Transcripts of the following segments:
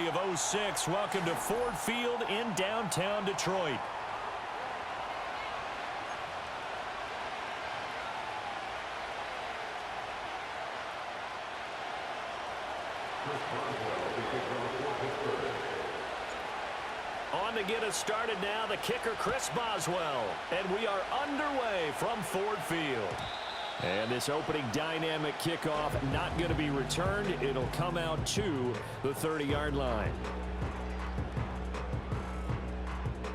February of '06. Welcome to Ford Field in downtown Detroit. On to get us started now, the kicker, Chris Boswell. And we are underway from Ford Field. And this opening dynamic kickoff not going to be returned. It'll come out to the 30-yard line.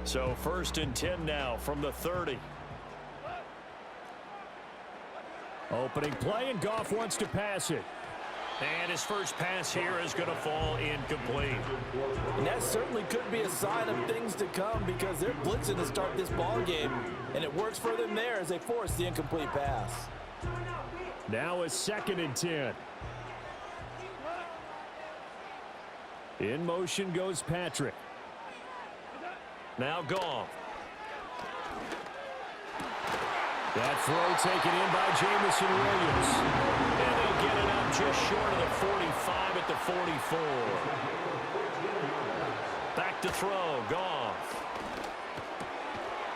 So 1st and 10 now from the 30. Opening play, and Goff wants to pass it. And his first pass here is going to fall incomplete. And that certainly could be a sign of things to come because they're blitzing to start this ball game, and it works for them there as they force the incomplete pass. Now a 2nd and 10. In motion goes Patrick. Now Goff. That throw taken in by Jameson Williams. And they'll get it up just short of the 45 at the 44. Back to throw, Goff.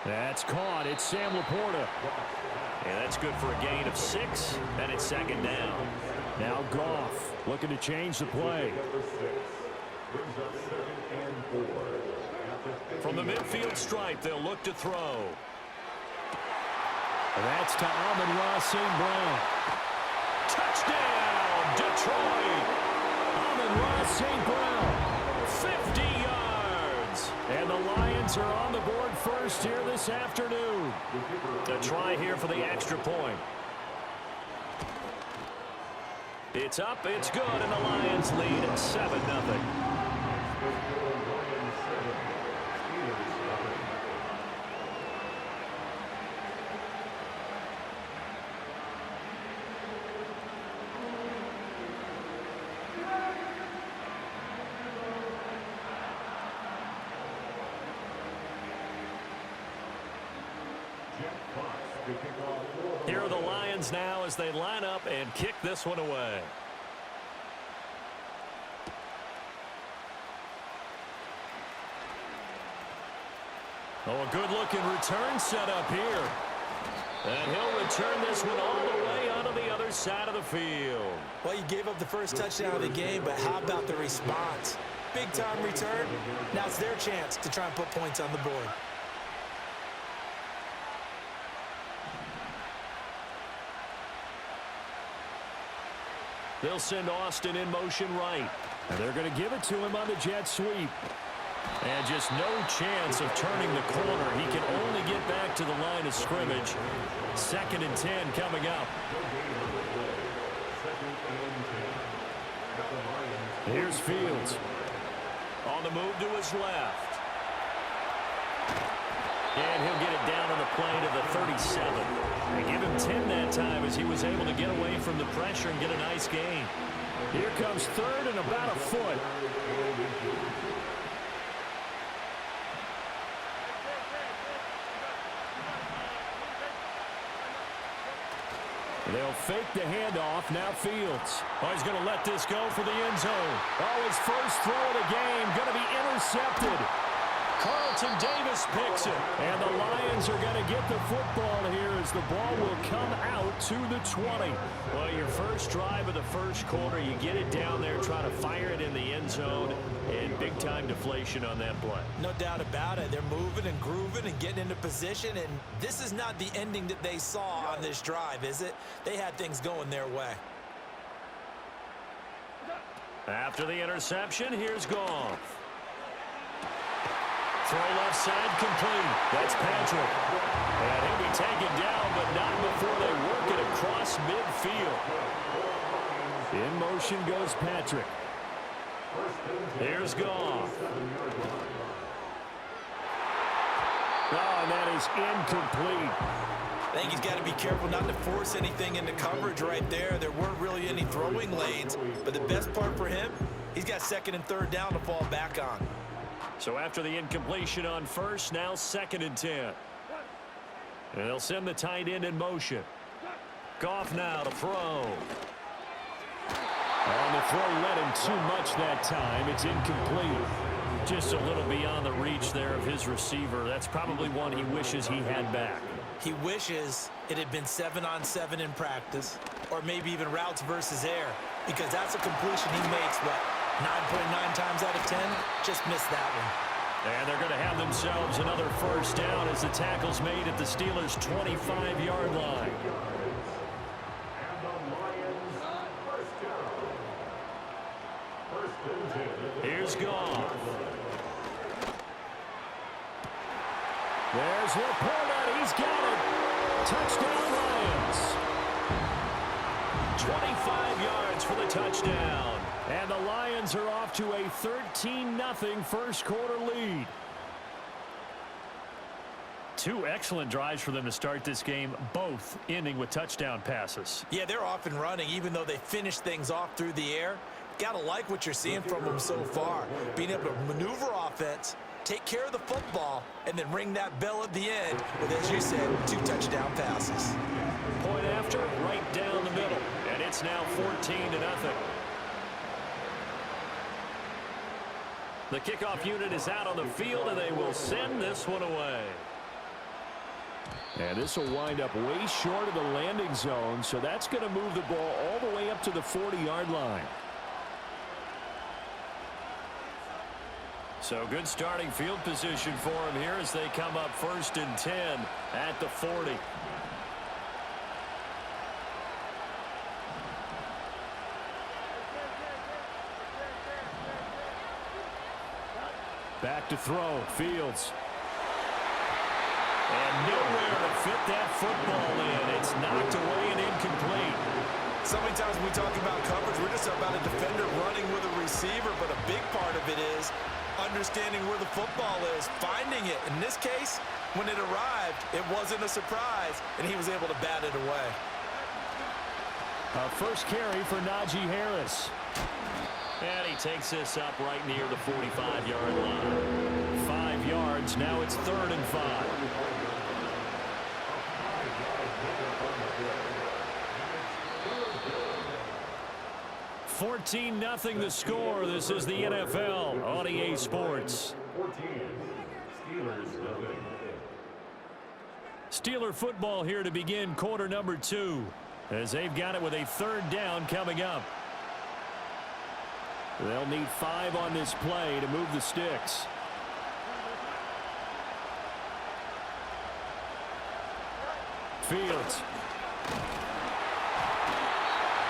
That's caught. It's Sam Laporta. And that's good for a gain of 6, and it's 2nd down. Now Goff looking to change the play. From the midfield stripe, they'll look to throw. That's to Amon-Ra St. Brown. Touchdown, Detroit! Amon-Ra St. Brown, 50 yards. And the Lions are on the board first here this afternoon. A try here for the extra point. It's up, it's good, and the Lions lead at 7-0. Here are the Lions now as they line up and kick this one away. Oh, a good-looking return set up here. And he'll return this one all the way onto the other side of the field. Well, you gave up the first touchdown of the game, but how about the response? Big-time return. Now it's their chance to try and put points on the board. They'll send Austin in motion right. And they're going to give it to him on the jet sweep. And just no chance of turning the corner. He can only get back to the line of scrimmage. 2nd and 10 coming up. Here's Fields. On the move to his left. And he'll get it down on the play to the 37. They give him 10 that time as he was able to get away from the pressure and get a nice gain. Here comes 3rd and about a foot. They'll fake the handoff. Now Fields. Oh, he's going to let this go for the end zone. Oh, his first throw of the game going to be intercepted. Carlton Davis picks it. And the Lions are going to get the football here as the ball will come out to the 20. Well, your first drive of the first quarter, you get it down there, try to fire it in the end zone, and big-time deflation on that play. No doubt about it. They're moving and grooving and getting into position, and this is not the ending that they saw on this drive, is it? They had things going their way. After the interception, here's Goff. Throw left side complete. That's Patrick. And he'll be taken down, but not before they work it across midfield. In motion goes Patrick. Here's Goff. Oh, and that is incomplete. I think he's got to be careful not to force anything into coverage right there. There weren't really any throwing lanes, but the best part for him, he's got 2nd and 3rd down to fall back on. So after the incompletion on first, now 2nd and 10. And they'll send the tight end in motion. Goff now to throw. Oh, the throw led him too much that time. It's incomplete. Just a little beyond the reach there of his receiver. That's probably one he wishes he had back. He wishes it had been 7-on-7 in practice, or maybe even routes versus air, because that's a completion he makes, what, 9.9 times out of 10? Just missed that one. And they're going to have themselves another first down as the tackle's made at the Steelers' 25-yard line. Here's Goff. There's Laporta. He's got it. Touchdown, Lions. 25 yards for the touchdown. And the Lions are off to a 13-0 first quarter lead. Two excellent drives for them to start this game, both ending with touchdown passes. Yeah, they're off and running, even though they finish things off through the air. Gotta like what you're seeing from them so far. Being able to maneuver offense, take care of the football, and then ring that bell at the end with, as you said, 2 touchdown passes. Point after, right down the middle. And it's now 14-0. The kickoff unit is out on the field, and they will send this one away. And this will wind up way short of the landing zone, so that's going to move the ball all the way up to the 40-yard line. So good starting field position for him here as they come up 1st and 10 at the 40. Back to throw, Fields. And nowhere to fit that football in. It's knocked away and incomplete. So many times when we talk about coverage, we're just about a defender running with a receiver, but a big part of it is understanding where the football is, finding it. In this case, when it arrived, it wasn't a surprise, and he was able to bat it away. First carry for Najee Harris. And he takes this up right near the 45-yard line. 5 yards, now it's 3rd and 5. $14-0 the score. This is the NFL on EA Sports. Steeler football here to begin quarter number 2 as they've got it with a 3rd down coming up. They'll need 5 on this play to move the sticks. Fields.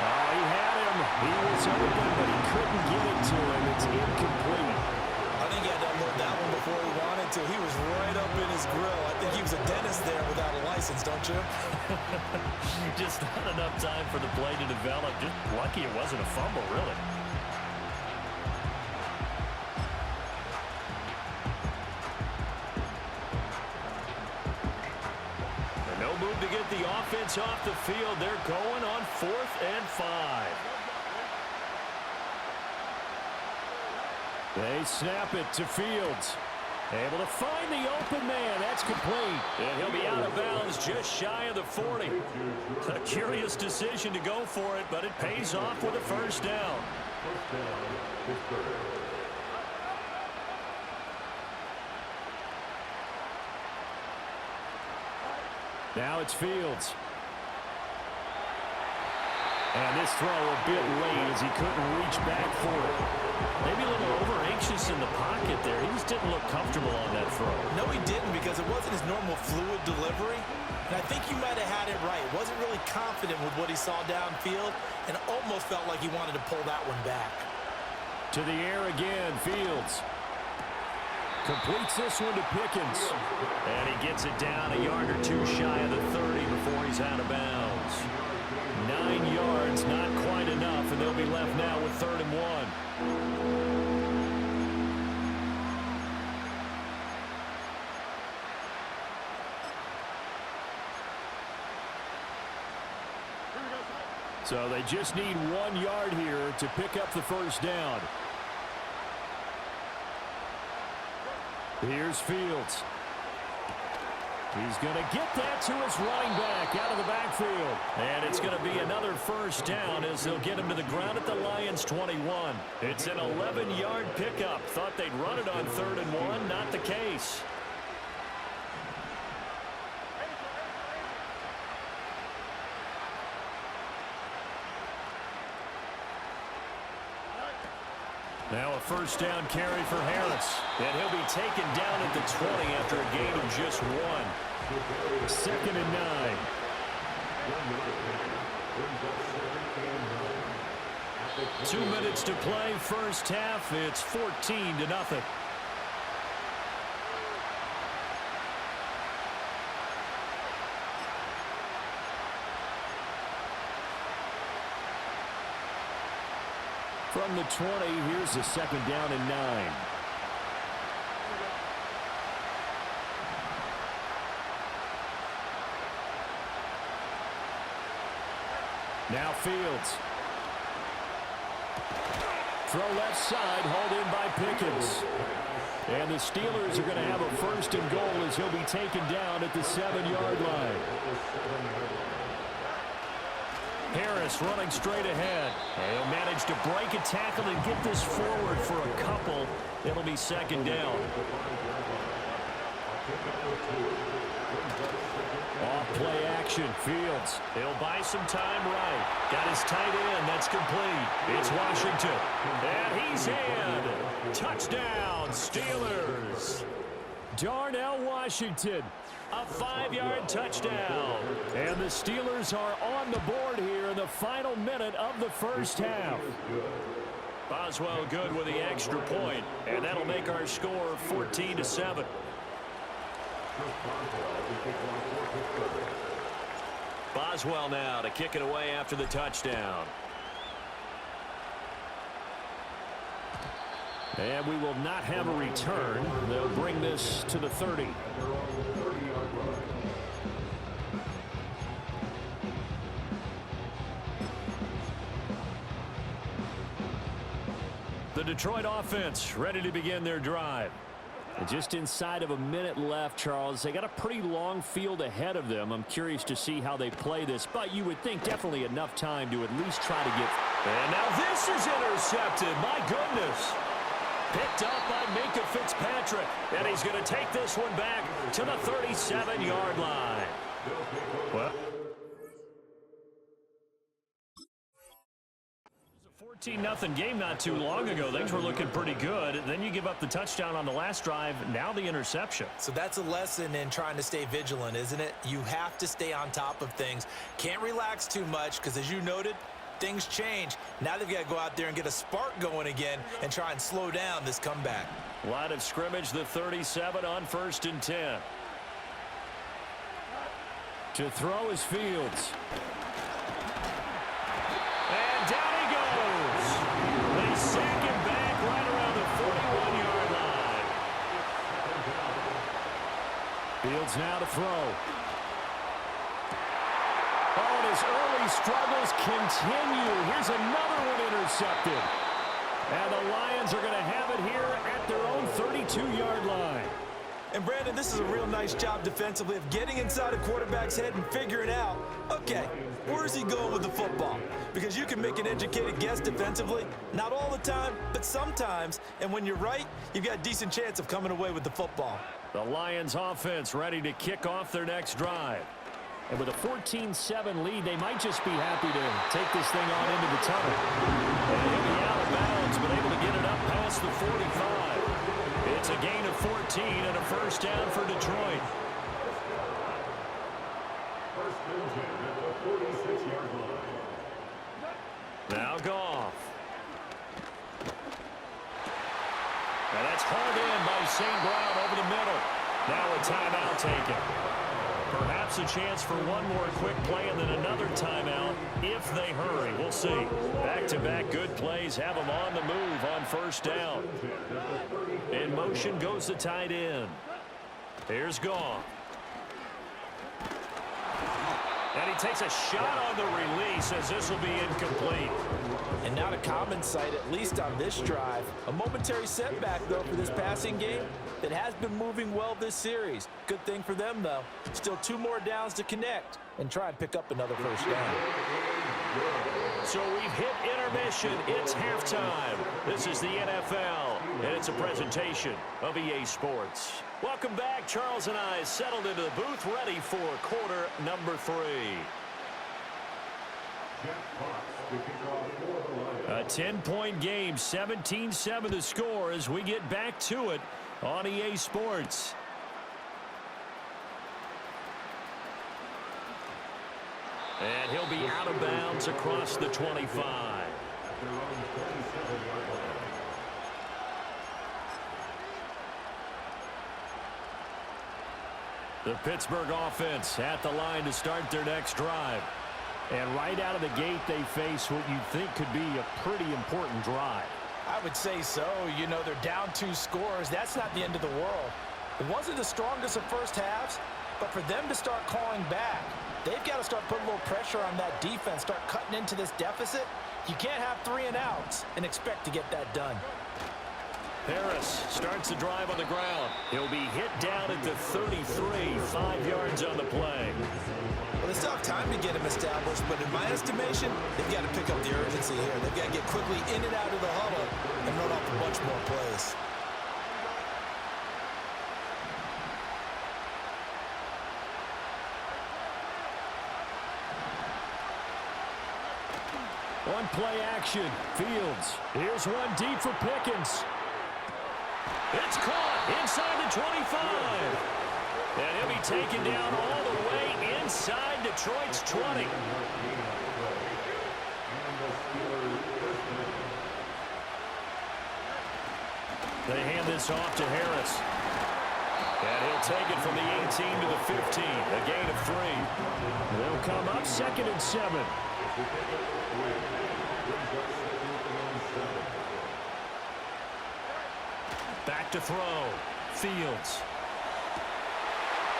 Oh, he had him. He was open, but he couldn't get it to him. It's incomplete. I think he had to unload that one before he wanted to. He was right up in his grill. I think he was a dentist there without a license, don't you? Just not enough time for the play to develop. Just lucky it wasn't a fumble, really. Move to get the offense off the field. They're going on 4th and 5. They snap it to Fields. Able to find the open man. That's complete. And he'll be out of bounds just shy of the 40. A curious decision to go for it, but it pays off with a first down. Now it's Fields. And this throw a bit late as he couldn't reach back for it. Maybe a little over-anxious in the pocket there. He just didn't look comfortable on that throw. No, he didn't, because it wasn't his normal fluid delivery. And I think you might have had it right. Wasn't really confident with what he saw downfield and almost felt like he wanted to pull that one back. To the air again, Fields. Completes this one to Pickens. And he gets it down a yard or 2 shy of the 30 before he's out of bounds. 9 yards, not quite enough, and they'll be left now with 3rd and 1. So they just need 1 yard here to pick up the first down. Here's Fields. He's going to get that to his running back out of the backfield. And it's going to be another first down as they'll get him to the ground at the Lions' 21. It's an 11-yard pickup. Thought they'd run it on 3rd and 1. Not the case. Now a first down carry for Harris. And he'll be taken down at the 20 after a gain of just 1. 2nd and 9. Two minutes to play, first half. It's 14-0. From the 20, here's a 2nd down and 9. Now Fields. Throw left side, hauled in by Pickens. And the Steelers are going to have a 1st and goal as he'll be taken down at the 7-yard line. Harris running straight ahead. And he'll manage to break a tackle and get this forward for a couple. It'll be 2nd down. Off play action. Fields. He'll buy some time right. Got his tight end. That's complete. It's Washington. And he's in. Touchdown, Steelers. Darnell Washington. A 5-yard touchdown. And the Steelers are on the board here in the final minute of the first half. Boswell good with the extra point, and that'll make our score 14-7. Boswell now to kick it away after the touchdown. And we will not have a return. They'll bring this to the 30. The Detroit offense ready to begin their drive. And just inside of a minute left, Charles. They got a pretty long field ahead of them. I'm curious to see how they play this, but you would think definitely enough time to at least try to get. And now this is intercepted. My goodness. Picked up by Minkah Fitzpatrick. And he's going to take this one back to the 37-yard line. Well, 14-0 game not too long ago. Things were looking pretty good. Then you give up the touchdown on the last drive. Now the interception. So that's a lesson in trying to stay vigilant, isn't it? You have to stay on top of things. Can't relax too much because, as you noted, things change. Now they've got to go out there and get a spark going again and try and slow down this comeback. Line of scrimmage, the 37 on 1st and 10. To throw is Fields. And down he goes. They sack him back right around the 41-yard line. Fields now to throw. Oh, and his early struggles continue. Here's another one intercepted. And the Lions are going to have it here at their own 32-yard line. And, Brandon, this is a real nice job defensively of getting inside a quarterback's head and figuring out, okay, where's he going with the football? Because you can make an educated guess defensively, not all the time, but sometimes. And when you're right, you've got a decent chance of coming away with the football. The Lions offense ready to kick off their next drive. And with a 14-7 lead, they might just be happy to take this thing on into the tunnel. And he'll be out of bounds, but able to get it up past the 45. It's a gain of 14 and a first down for Detroit. Now Goff. And that's hauled in by St. Brown over the middle. Now a timeout taken. Perhaps a chance for one more quick play and then another timeout if they hurry. We'll see. Back-to-back good plays have them on the move on first down. In motion goes the tight end. Here's Goff. And he takes a shot on the release as this will be incomplete. And not a common sight, at least on this drive. A momentary setback, though, for this passing game. that has been moving well this series. Good thing for them, though. Still 2 more downs to connect and try and pick up another first down. So we've hit intermission. It's halftime. This is the NFL, and it's a presentation of EA Sports. Welcome back. Charles and I settled into the booth, ready for quarter number 3. A 10-point game, 17-7 the score as we get back to it on EA Sports. And he'll be out of bounds across the 25. The Pittsburgh offense at the line to start their next drive. And right out of the gate, they face what you think could be a pretty important drive. I would say so. You know, they're down 2 scores. That's not the end of the world. It wasn't the strongest of first halves, but for them to start calling back, they've got to start putting a little pressure on that defense, start cutting into this deficit. You can't have 3 and outs and expect to get that done. Harris starts the drive on the ground. He'll be hit down at the 33, 5 yards on the play. Well, they still have time to get him established, but in my estimation, they've got to pick up the urgency here. They've got to get quickly in and out of the huddle and run off a bunch more plays. On play action, Fields. Here's one deep for Pickens. It's caught inside the 25. And he'll be taken down all the way inside Detroit's 20. They hand this off to Harris. And he'll take it from the 18 to the 15. A gain of 3. They'll come up 2nd and 7. Back to throw. Fields.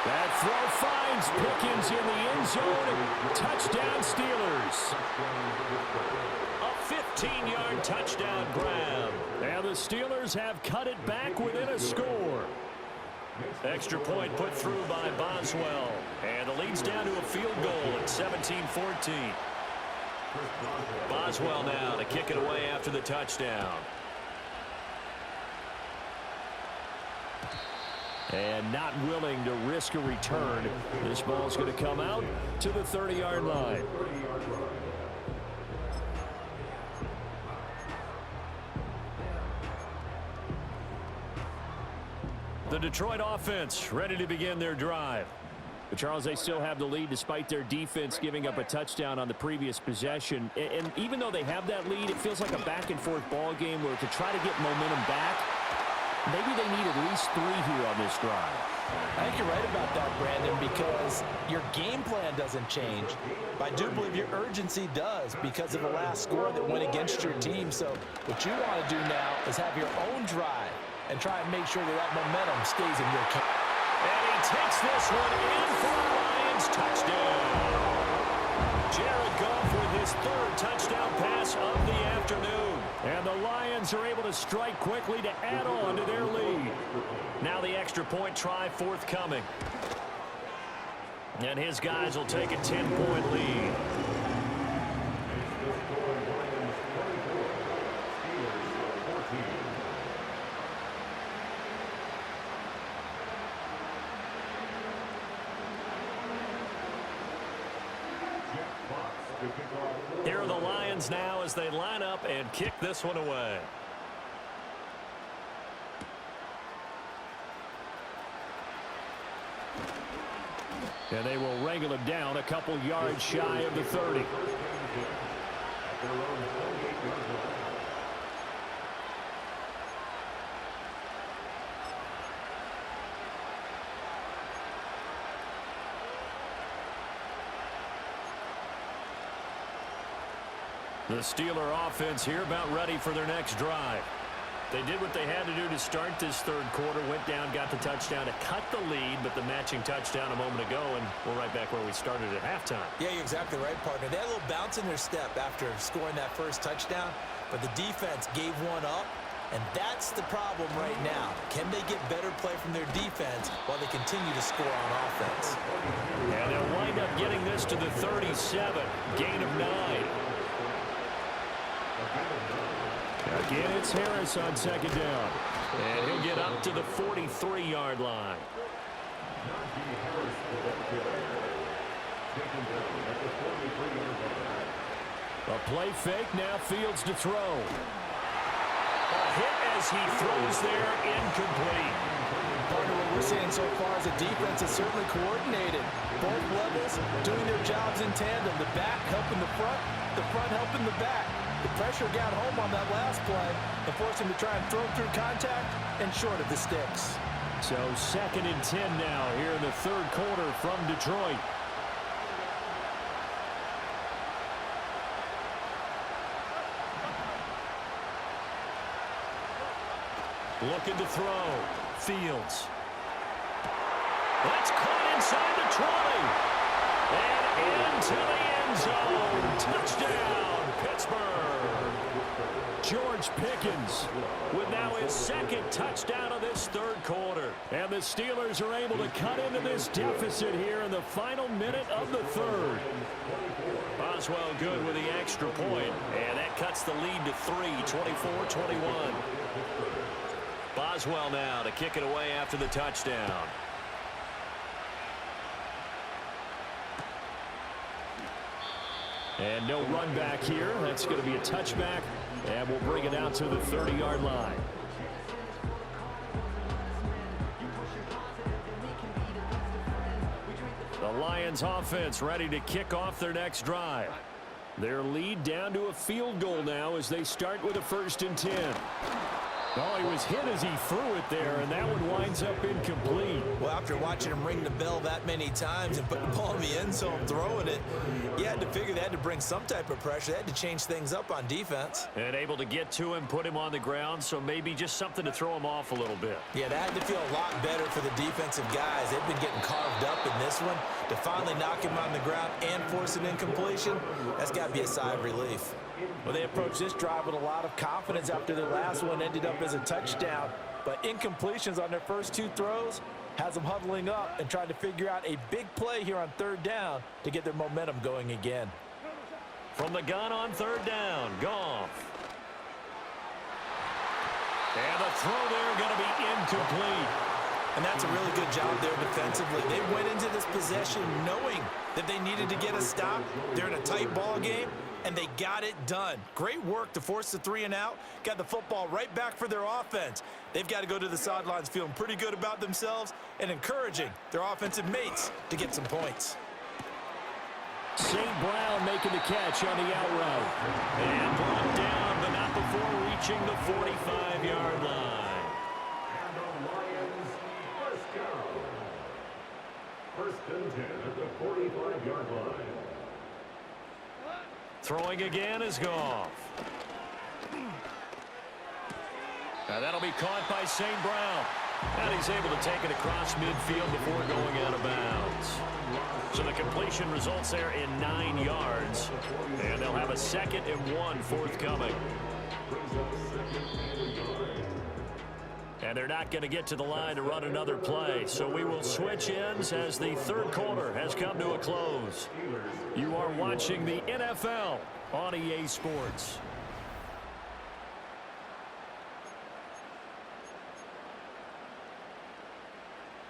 That throw finds Pickens in the end zone. Touchdown Steelers. A 15-yard touchdown grab. And the Steelers have cut it back within a score. Extra point put through by Boswell. And the lead's down to a field goal at 17-14. Boswell now to kick it away after the touchdown. And not willing to risk a return. This ball's going to come out to the 30-yard line. The Detroit offense ready to begin their drive. But Charles, they still have the lead despite their defense giving up a touchdown on the previous possession. And even though they have that lead, it feels like a back-and-forth ball game where to try to get momentum back, maybe they need at least 3 here on this drive. I think you're right about that, Brandon, because your game plan doesn't change. But I do believe your urgency does because of the last score that went against your team. So what you want to do now is have your own drive and try and make sure that that momentum stays in your camp. And he takes this one in for the Lions. Touchdown. Jared Goff with his 3rd touchdown pass of the afternoon. And the Lions are able to strike quickly to add on to their lead. Now the extra point try forthcoming. And his guys will take a 10-point lead. Here are the Lions now as they line up and kick this one away. And they will wrangle him down a couple yards shy of the 30. The Steeler offense here about ready for their next drive. They did what they had to do to start this 3rd quarter, went down, got the touchdown to cut the lead, but the matching touchdown a moment ago, and we're right back where we started at halftime. Yeah, you're exactly right, partner. They had a little bounce in their step after scoring that first touchdown, but the defense gave one up, And that's the problem right now. Can they get better play from their defense while they continue to score on offense? And they'll wind up getting this to the 37. Gain of 9. Again, it's Harris on second down. And he'll get up to the 43-yard line. A play fake, now Fields to throw. A hit as he throws there, incomplete. Partner, what we're seeing so far is the defense is certainly coordinated. Both levels doing their jobs in tandem. The back helping the front helping the back. The pressure got home on that last play and forced him to try and throw through contact and short of the sticks. So 2nd and 10 now here in the third quarter from Detroit. Looking to throw. Fields. That's caught inside the 20. And into the end zone. Touchdown, Pittsburgh. George Pickens with now his 2nd touchdown of this third quarter. And the Steelers are able to cut into this deficit here in the final minute of the third. Boswell good with the extra point. And that cuts the lead to 3, 24-21. Boswell now to kick it away after the touchdown. And no run back here. That's going to be a touchback. And we'll bring it out to the 30-yard line. The Lions offense ready to kick off their next drive. Their lead down to a field goal now as they start with a 1st and 10. Oh, he was hit as he threw it there, and that one winds up incomplete. Well, after watching him ring the bell that many times and put the ball in the end zone throwing it, you had to figure they had to bring some type of pressure. They had to change things up on defense. And able to get to him, put him on the ground, so maybe just something to throw him off a little bit. Yeah, that had to feel a lot better for the defensive guys. They've been getting carved up in this one. To finally knock him on the ground and force an incompletion, that's got to be a sigh of relief. Well, they approached this drive with a lot of confidence after their last one ended up as a touchdown. But incompletions on their first 2 throws has them huddling up and trying to figure out a big play here on 3rd down to get their momentum going again. From the gun on 3rd down, Goff. And the throw there going to be incomplete. And that's a really good job there defensively. They went into this possession knowing that they needed to get a stop. They're in a tight ball game, and they got it done. Great work to force the 3 and out. Got the football right back for their offense. They've got to go to the sidelines feeling pretty good about themselves and encouraging their offensive mates to get some points. St. Brown making the catch on the out route. And brought down, but not before reaching the 45-yard line. And the Lions first down. 1st and 10 at the 45-yard line. Throwing again is Goff. Now that'll be caught by St. Brown. And he's able to take it across midfield before going out of bounds. So the completion results there in 9 yards. And they'll have a 2nd and 1 forthcoming. And they're not going to get to the line to run another play. So we will switch ends as the third quarter has come to a close. You are watching the NFL on EA Sports.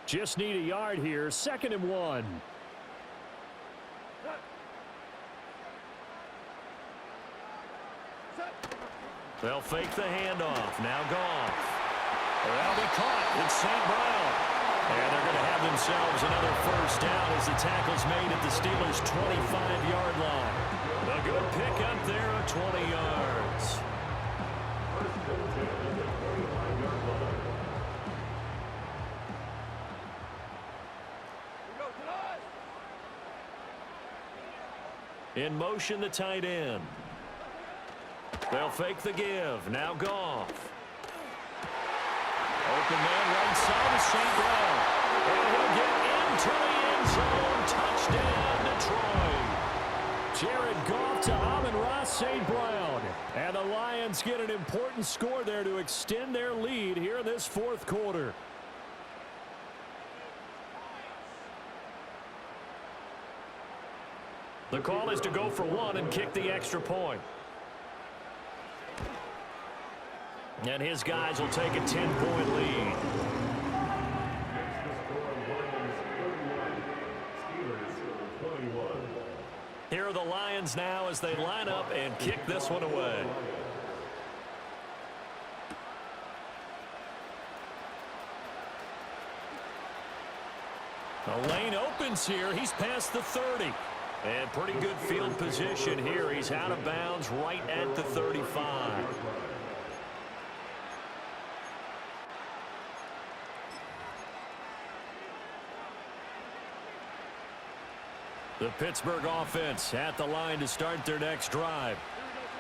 Just need a yard here. 2nd and 1. They'll fake the handoff. Now Goff. That'll be caught. It's St. Brown. And they're going to have themselves another 1st down as the tackle's made at the Steelers' 25-yard line. A good pickup there of 20 yards. In motion, the tight end. They'll fake the give. Now Goff. Open man right side of St. Brown. And he'll get into the end zone. Touchdown, Detroit. Jared Goff to Amon-Ra St. Brown. And the Lions get an important score there to extend their lead here in this fourth quarter. The call is to go for one and kick the extra point. And his guys will take a 10-point lead. Here are the Lions now as they line up and kick this one away. The lane opens here. He's past the 30. And pretty good field position here. He's out of bounds right at the 35. The Pittsburgh offense at the line to start their next drive.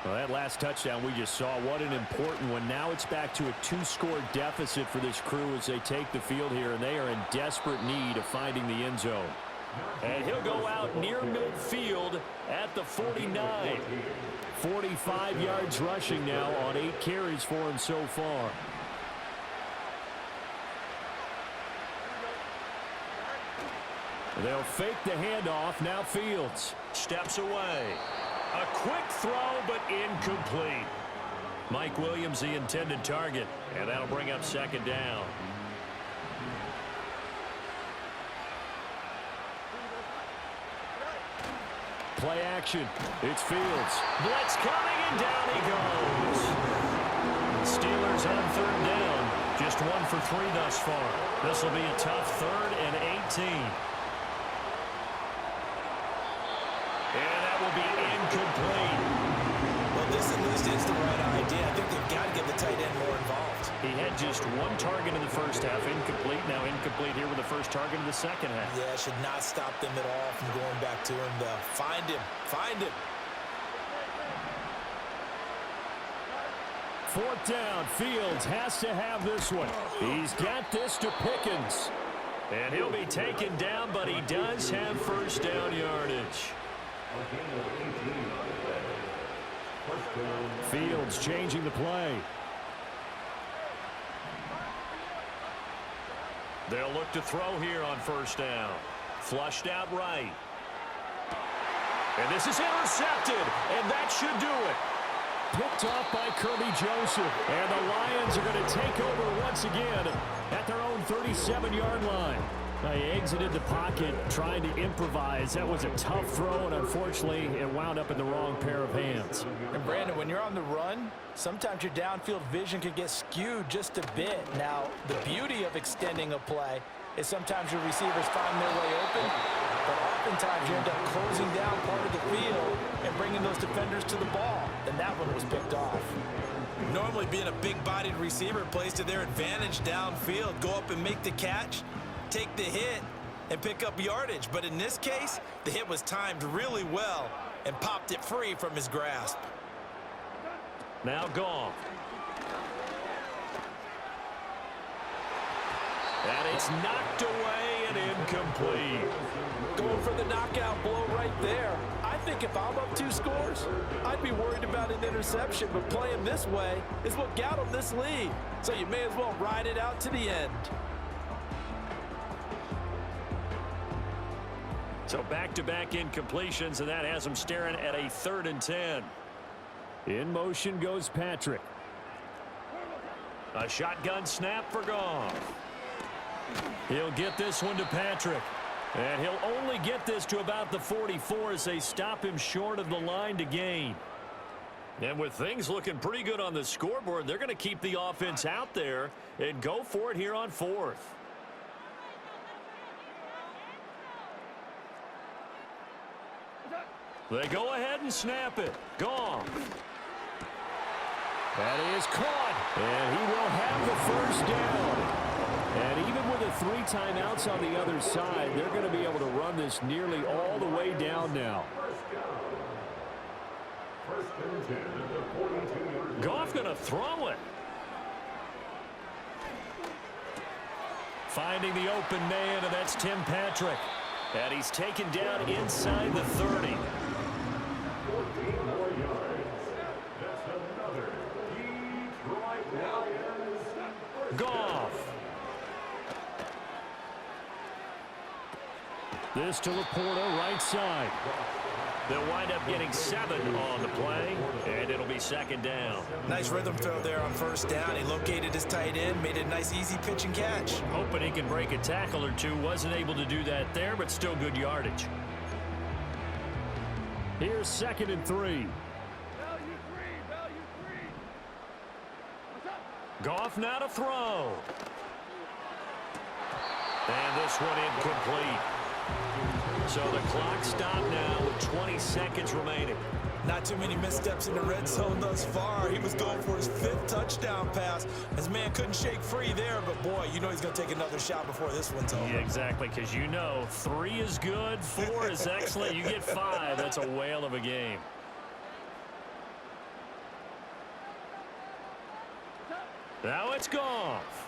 Well, that last touchdown we just saw, what an important one. Now it's back to a 2-score deficit for this crew as they take the field here, and they are in desperate need of finding the end zone. And he'll go out near midfield at the 49. 45 yards rushing now on 8 carries for him so far. They'll fake the handoff. Now Fields steps away. A quick throw, but incomplete. Mike Williams, the intended target, and that'll bring up second down. Play action. It's Fields. Blitz coming, and down he goes. Steelers on third down. Just 1 for 3 thus far. This will be a tough 3rd and 18. And that will be incomplete. Well, this at least is the right idea. I think they've got to get the tight end more involved. He had just 1 target in the first half. Incomplete. Now incomplete here with the first target in the second half. Yeah, should not stop them at all from going back to him. Find him. Find him. 4th down. Fields has to have this one. He's got this to Pickens. And he'll be taken down, but he does have first down yardage. Fields changing the play. They'll look to throw here on first down. Flushed out right. And this is intercepted, and that should do it. Picked off by Kirby Joseph. And the Lions are going to take over once again at their own 37-yard line. They exited the pocket trying to improvise. That was a tough throw, and unfortunately, it wound up in the wrong pair of hands. And Brandon, when you're on the run, sometimes your downfield vision can get skewed just a bit. Now, the beauty of extending a play is sometimes your receivers find their way open, but oftentimes you end up closing down part of the field and bringing those defenders to the ball. And that one was picked off. Normally, being a big-bodied receiver plays to their advantage downfield. Go up and make the catch, take the hit, and pick up yardage. But in this case, the hit was timed really well and popped it free from his grasp. Now Goff. And it's knocked away and incomplete. Going for the knockout blow right there. I think if I'm up 2 scores, I'd be worried about an interception, but playing this way is what got him this lead. So you may as well ride it out to the end. So back-to-back incompletions, and that has him staring at a 3rd and 10. In motion goes Patrick. A shotgun snap for Goff. He'll get this one to Patrick. And he'll only get this to about the 44 as they stop him short of the line to gain. And with things looking pretty good on the scoreboard, they're going to keep the offense out there and go for it here on 4th. They go ahead and snap it. Goff. That is caught. And he will have the first down. And even with the 3 timeouts on the other side, they're going to be able to run this nearly all the way down now. Goff going to throw it. Finding the open man, and that's Tim Patrick. And he's taken down inside the 30. This to Laporta, right side. They'll wind up getting 7 on the play, and it'll be second down. Nice rhythm throw there on first down. He located his tight end, made it a nice, easy pitch and catch. Hoping he can break a tackle or two. Wasn't able to do that there, but still good yardage. Here's 2nd and 3. Goff now to throw. And this one incomplete. So the clock stopped now with 20 seconds remaining. Not too many missteps in the red zone thus far. He was going for his 5th touchdown pass. His man couldn't shake free there, but boy, you know he's going to take another shot before this one's over. Yeah, exactly, because you know 3 is good, 4 is excellent. You get 5, that's a whale of a game. Now it's Goff.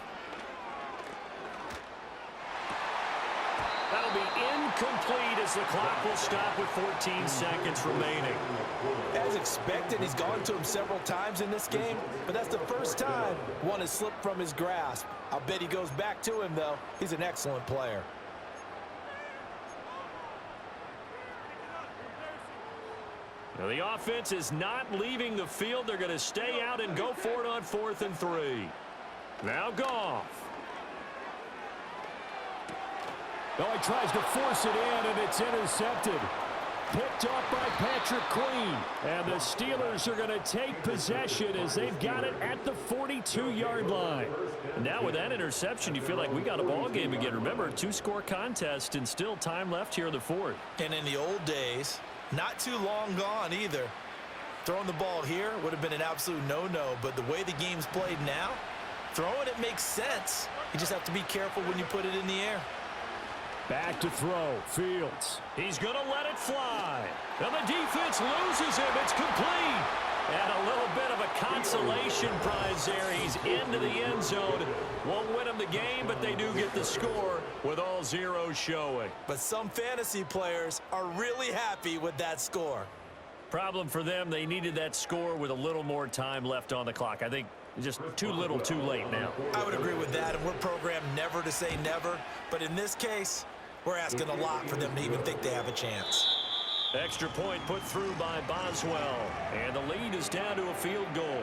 That'll be incomplete as the clock will stop with 14 seconds remaining. As expected, he's gone to him several times in this game, but that's the first time one has slipped from his grasp. I'll bet he goes back to him, though. He's an excellent player. Now the offense is not leaving the field. They're going to stay out and go for it on 4th and 3. Now Goff. Oh, he tries to force it in, and it's intercepted. Picked off by Patrick Queen. And the Steelers are going to take possession as they've got it at the 42-yard line. And now with that interception, you feel like we got a ball game again. Remember, 2-score contest and still time left here in the 4th. And in the old days, not too long gone either. Throwing the ball here would have been an absolute no-no, but the way the game's played now, throwing it makes sense. You just have to be careful when you put it in the air. Back to throw. Fields. He's going to let it fly. And the defense loses him. It's complete. And a little bit of a consolation prize there. He's into the end zone. Won't win him the game, but they do get the score with all zeros showing. But some fantasy players are really happy with that score. Problem for them, they needed that score with a little more time left on the clock. I think just too little, too late now. I would agree with that, and we're programmed never to say never. But in this case, we're asking a lot for them to even think they have a chance. Extra point put through by Boswell. And the lead is down to a field goal.